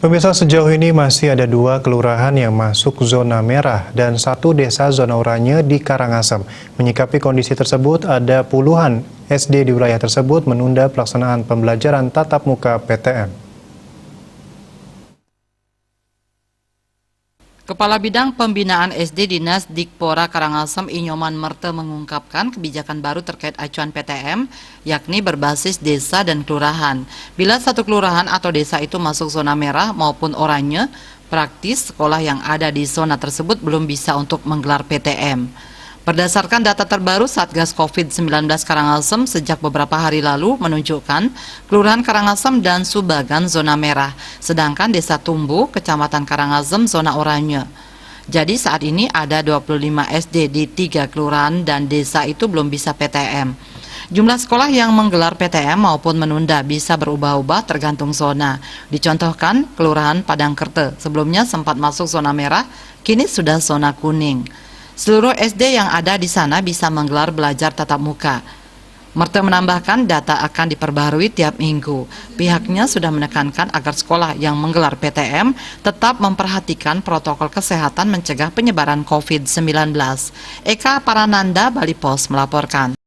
Pemirsa, sejauh ini masih ada 2 kelurahan yang masuk zona merah dan 1 desa zona oranye di Karangasem. Menyikapi kondisi tersebut, ada puluhan SD di wilayah tersebut menunda pelaksanaan pembelajaran tatap muka PTM. Kepala Bidang Pembinaan SD Dinas Dikpora Karangasem Inyoman Merte mengungkapkan kebijakan baru terkait acuan PTM, yakni berbasis desa dan kelurahan. Bila satu kelurahan atau desa itu masuk zona merah maupun oranye, praktis sekolah yang ada di zona tersebut belum bisa untuk menggelar PTM. Berdasarkan data terbaru Satgas COVID-19 Karangasem sejak beberapa hari lalu menunjukkan Kelurahan Karangasem dan Subagan zona merah, sedangkan Desa Tumbu, Kecamatan Karangasem zona oranye. Jadi saat ini ada 25 SD di 3 kelurahan dan desa itu belum bisa PTM. Jumlah sekolah yang menggelar PTM maupun menunda bisa berubah-ubah tergantung zona. Dicontohkan, Kelurahan Padangkerte sebelumnya sempat masuk zona merah, kini sudah zona kuning. Seluruh SD yang ada di sana bisa menggelar belajar tatap muka. Merte menambahkan data akan diperbaharui tiap minggu. Pihaknya sudah menekankan agar sekolah yang menggelar PTM tetap memperhatikan protokol kesehatan mencegah penyebaran COVID-19. Eka Parananda, Bali Pos melaporkan.